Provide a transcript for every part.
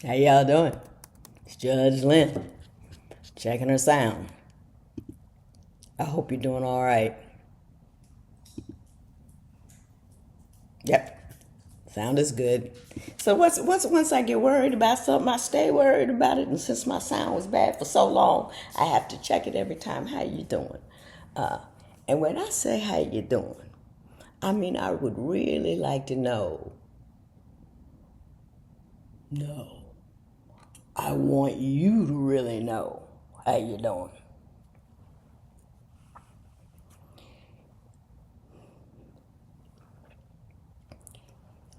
How y'all doing? It's Judge Lynn, checking her sound. I hope you're doing all right. Yep, sound is good. So once I get worried about something, I stay worried about it. And since my sound was bad for so long, I have to check it every time. How you doing? Uh, and when I say how you doing, I mean I would really like to know. No, I want you to really know how you doing.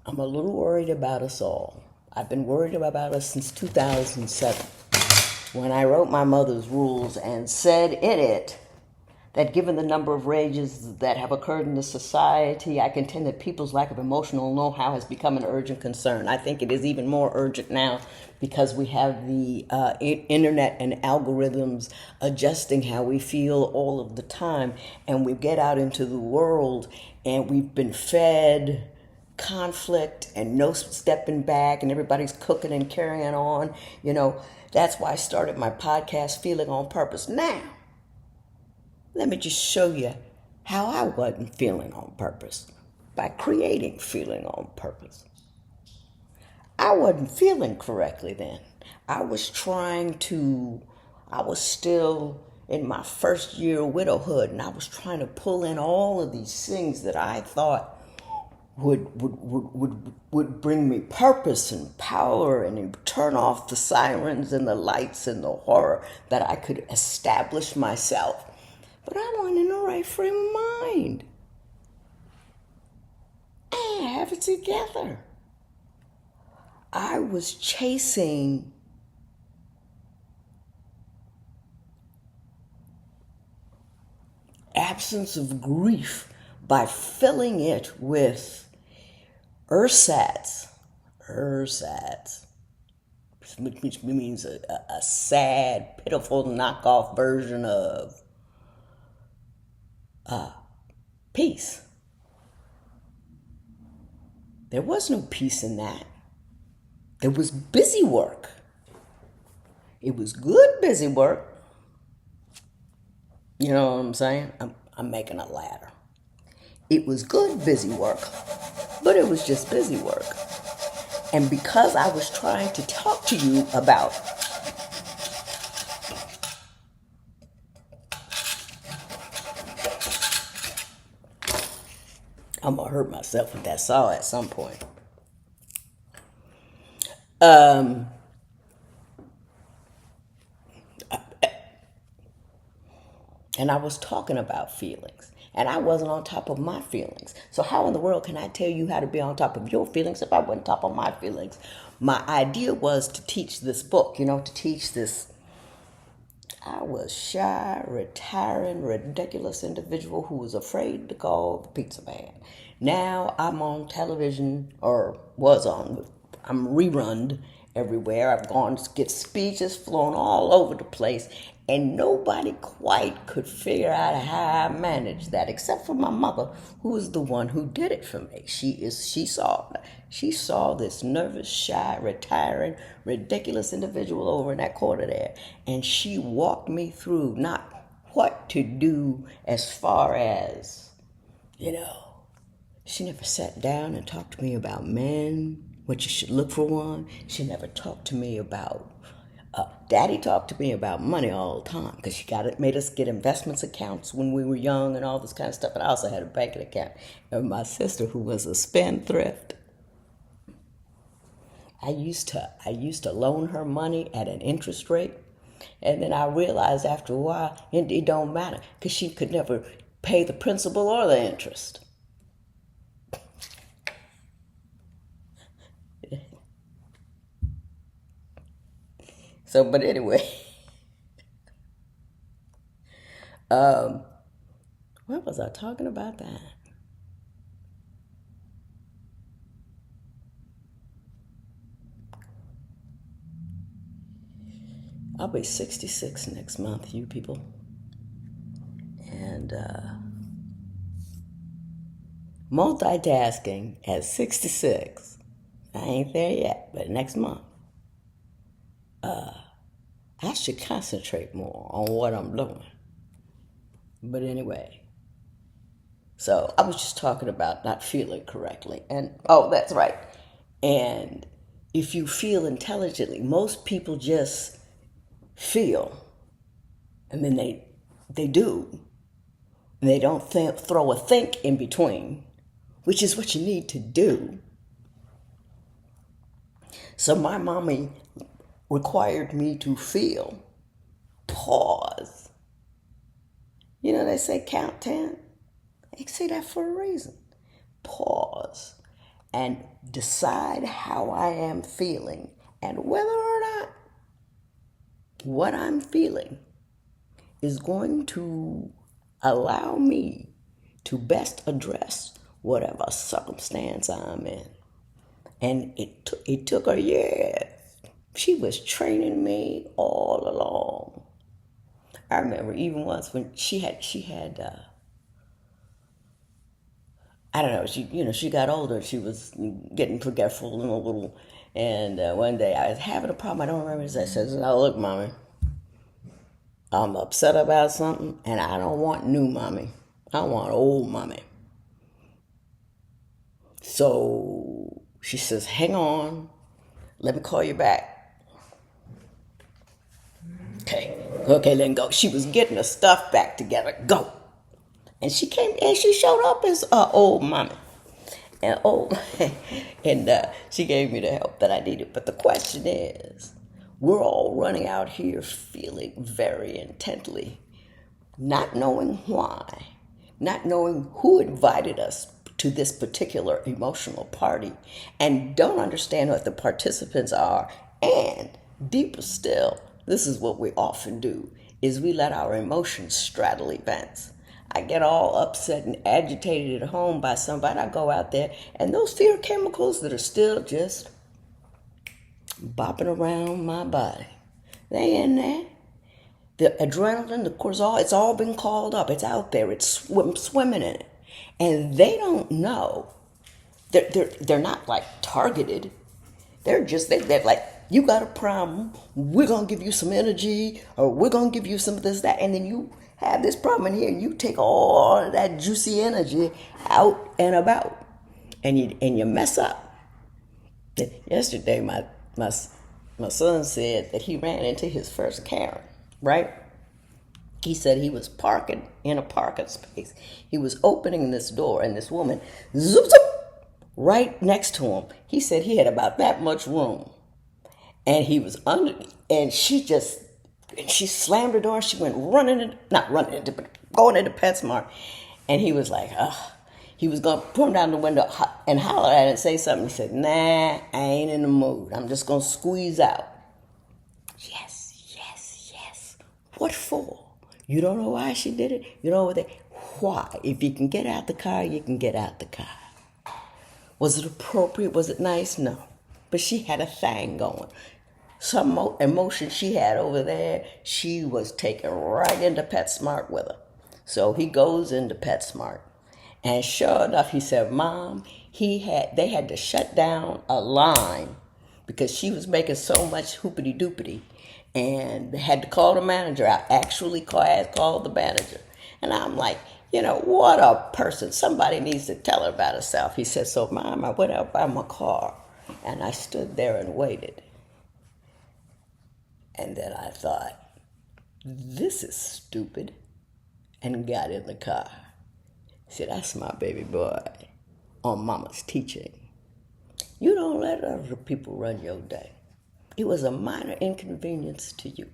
I'm a little worried about us all. I've been worried about us since 2007 when I wrote my mother's rules and said in it that given the number of rages that have occurred in the society, I contend that people's lack of emotional know-how has become an urgent concern. I think it is even more urgent now because we have the internet and algorithms adjusting how we feel all of the time, and we get out into the world and we've been fed conflict and no stepping back, and everybody's cooking and carrying on. That's why I started my podcast, Feeling on Purpose. Now, let me just show you how I wasn't feeling on purpose by creating Feeling on Purpose. I wasn't feeling correctly then. I was I was still in my first year of widowhood, and I was trying to pull in all of these things that I thought would bring me purpose and power and turn off the sirens and the lights and the horror that I could establish myself. But I wasn't in the right frame of mind. I didn't have it together. I was chasing absence of grief by filling it with ersatz, which means a sad, pitiful knockoff version of peace. There was no peace in that. There was busy work. It was good busy work. You know what I'm saying? I'm making a ladder. It was good busy work, but it was just busy work. And because I was trying to talk to you about I'm gonna hurt myself with that saw at some point. Um, and I was talking about feelings, and I wasn't on top of my feelings. So how in the world can I tell you how to be on top of your feelings if I wasn't on top of my feelings? My idea was to teach this book, to teach this. I was shy, retiring, ridiculous individual who was afraid to call the pizza man. Now I'm on television, or was on. I'm rerun everywhere. I've gone to get speeches flown all over the place, and nobody quite could figure out how I managed that, except for my mother, who was the one who did it for me. She saw this nervous, shy, retiring, ridiculous individual over in that corner there, and she walked me through not what to do as far as, she never sat down and talked to me about men, what you should look for one. She never talked to me about Daddy talked to me about money all the time because made us get investments accounts when we were young and all this kind of stuff. And I also had a banking account. And my sister, who was a spendthrift, I used to loan her money at an interest rate, and then I realized after a while it don't matter because she could never pay the principal or the interest. So, but anyway, um, what was I talking about that? I'll be 66 next month, you people. And multitasking at 66. I ain't there yet, but next month. I should concentrate more on what I'm doing. But anyway, so I was just talking about not feeling correctly. And, oh, that's right. And if you feel intelligently, most people just feel, and then they do. And they don't throw a think in between, which is what you need to do. So my mommy required me to feel, pause. You know, they say count 10. They say that for a reason. Pause and decide how I am feeling and whether or not what I'm feeling is going to allow me to best address whatever circumstance I'm in. And it took her years. She was training me all along. I remember even once when she had I don't know, she got older. She was getting forgetful and a little. And one day I was having a problem. I don't remember. I said, "Oh, look, mommy, I'm upset about something, and I don't want new mommy. I want old mommy." So she says, "Hang on, let me call you back." Okay, then go. She was getting her stuff back together. Go. And she came and she showed up as old mommy. And she gave me the help that I needed. But the question is, we're all running out here feeling very intently, not knowing why, not knowing who invited us to this particular emotional party, and don't understand what the participants are. And deeper still, this is what we often do, is we let our emotions straddle events. I get all upset and agitated at home by somebody. I go out there, and those fear chemicals that are still just bopping around my body, they in there. The adrenaline, the cortisol, it's all been called up. It's out there. It's swimming in it. And they don't know. They're not like targeted. They're like, you got a problem. We're going to give you some energy, or we're going to give you some of this, that. And then you have this problem in here, and you take all of that juicy energy out and about. And you mess up. Yesterday, my son said that he ran into his first Karen, right? He said he was parking in a parking space. He was opening this door, and this woman, zoop, zoop, right next to him. He said he had about that much room. And he was under, and she slammed the door, and she went but going into PetSmart. And he was like, ugh. He was going to put him down the window and holler at it and say something. He said, nah, I ain't in the mood. I'm just going to squeeze out. Yes. What for? You don't know why she did it? You know why? If you can get out the car, you can get out the car. Was it appropriate? Was it nice? No. But she had a thing going. Some emotion she had over there, she was taken right into PetSmart with her. So he goes into PetSmart. And sure enough, he said, Mom, they had to shut down a line because she was making so much hoopity-doopity. And they had to call the manager. I actually called the manager. And I'm like, what a person. Somebody needs to tell her about herself. He said, so, Mom, I went out by my car. And I stood there and waited. And then I thought, this is stupid. And got in the car. See, that's my baby boy on Mama's teaching. You don't let other people run your day. It was a minor inconvenience to you.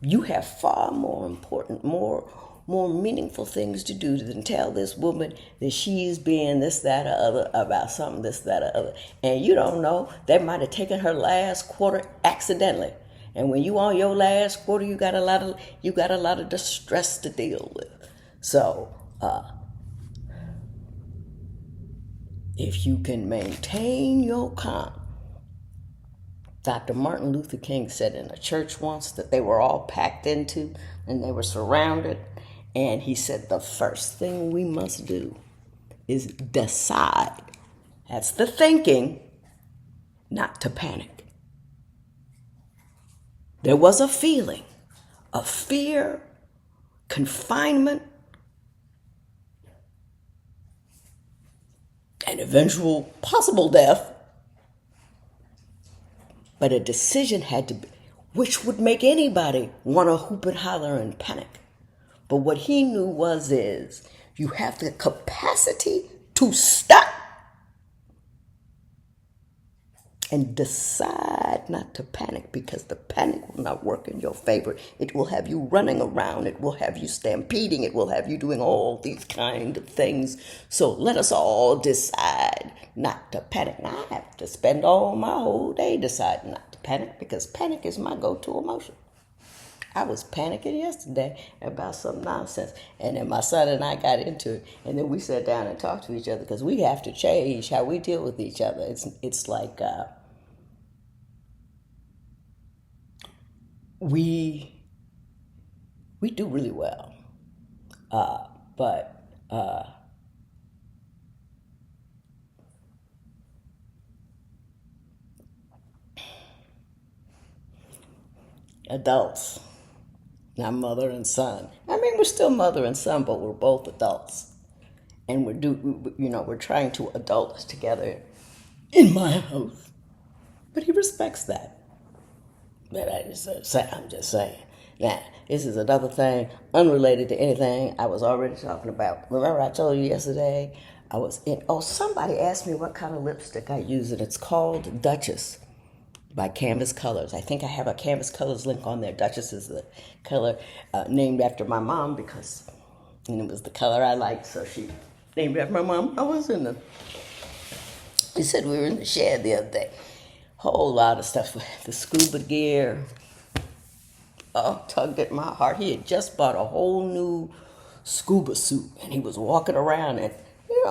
You have far more important, more meaningful things to do than tell this woman that she's being this, that, or other about something, this, that, or other. And you don't know, they might have taken her last quarter accidentally. And when you on your last quarter, you got a lot of distress to deal with. So, if you can maintain your calm. Dr. Martin Luther King said in a church once that they were all packed into and they were surrounded. And he said the first thing we must do is decide, that's the thinking, not to panic. There was a feeling of fear, confinement, and eventual possible death. But a decision had to be, which would make anybody want to hoop and holler and panic. But what he knew is you have the capacity to stop and decide not to panic, because the panic will not work in your favor. It will have you running around. It will have you stampeding. It will have you doing all these kind of things. So let us all decide not to panic. Now, I have to spend all my whole day deciding not to panic, because panic is my go-to emotion. I was panicking yesterday about some nonsense, and then my son and I got into it, and then we sat down and talked to each other, because we have to change how we deal with each other. It's like we do really well, but adults, not mother and son. I mean, we're still mother and son, but we're both adults, and we're trying to adult together in my house. But he respects that. But I'm just saying. Now, this is another thing unrelated to anything I was already talking about. Remember I told you yesterday somebody asked me what kind of lipstick I use, and it's called Duchess by Canvas Colors. I think I have a Canvas Colors link on there. Duchess is the color named after my mom, because it was the color I liked, so she named it after my mom. She said we were in the shed the other day. Whole lot of stuff, the scuba gear. Oh, tugged at my heart. He had just bought a whole new scuba suit, and he was walking around, and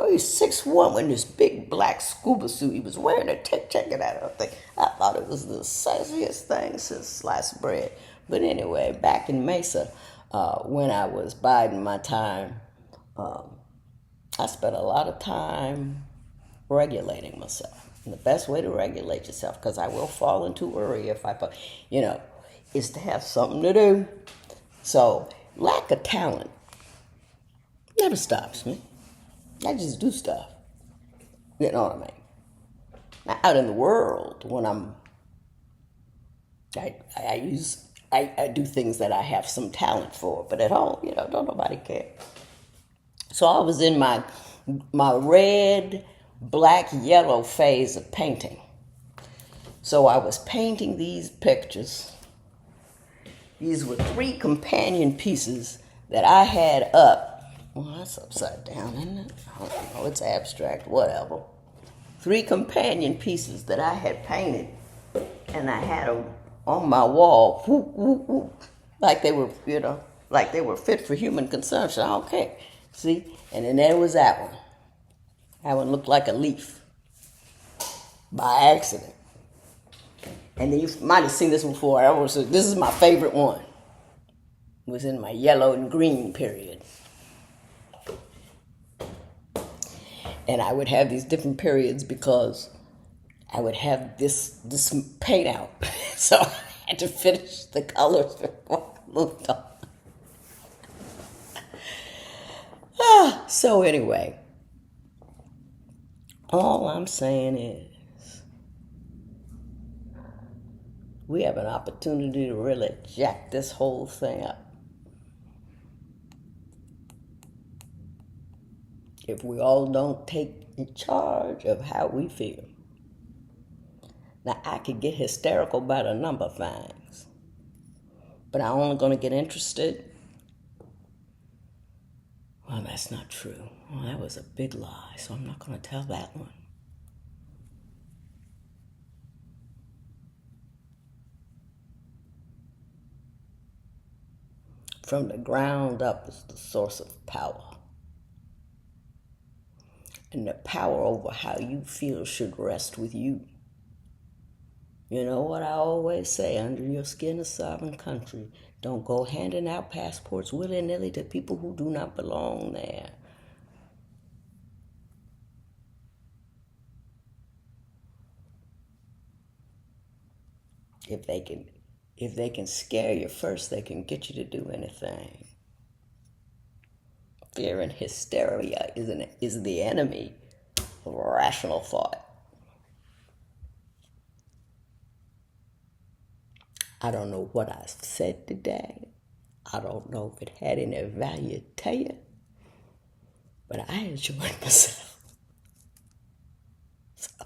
he's 6'1" with this big black scuba suit. He was wearing it. Check it out. I thought it was the sexiest thing since sliced bread. But anyway, back in Mesa, when I was biding my time, I spent a lot of time regulating myself. And the best way to regulate yourself, because I will fall into worry if is to have something to do. So lack of talent never stops me. I just do stuff. You know what I mean? Now, out in the world, when I do things that I have some talent for, but at home, don't nobody care. So I was in my red, black, yellow phase of painting. So I was painting these pictures. These were 3 companion pieces that I had up. Well, that's upside down, isn't it? I don't know, it's abstract, whatever. 3 companion pieces that I had painted, and I had them on my wall, whoop, whoop, whoop, like they were, like they were fit for human consumption. Okay, see? And then there was that one. That one looked like a leaf by accident. And then you might have seen this before. This is my favorite one. It was in my yellow and green period. And I would have these different periods because I would have this paint out. So I had to finish the colors before I moved on. So anyway, all I'm saying is we have an opportunity to really jack this whole thing up. If we all don't take charge of how we feel. Now, I could get hysterical about a number of things, but I'm only going to get interested. Well, that's not true. Well, that was a big lie, so I'm not going to tell that one. From the ground up is the source of power. And the power over how you feel should rest with you. You know what I always say, under your skin is sovereign country. Don't go handing out passports willy-nilly to people who do not belong there. If they can If they can scare you first, they can get you to do anything. Fear and hysteria is the enemy of rational thought. I don't know what I said today. I don't know if it had any value to you, but I enjoyed myself. So,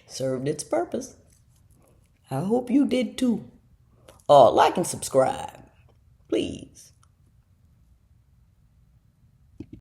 served its purpose. I hope you did too. Like and subscribe, please.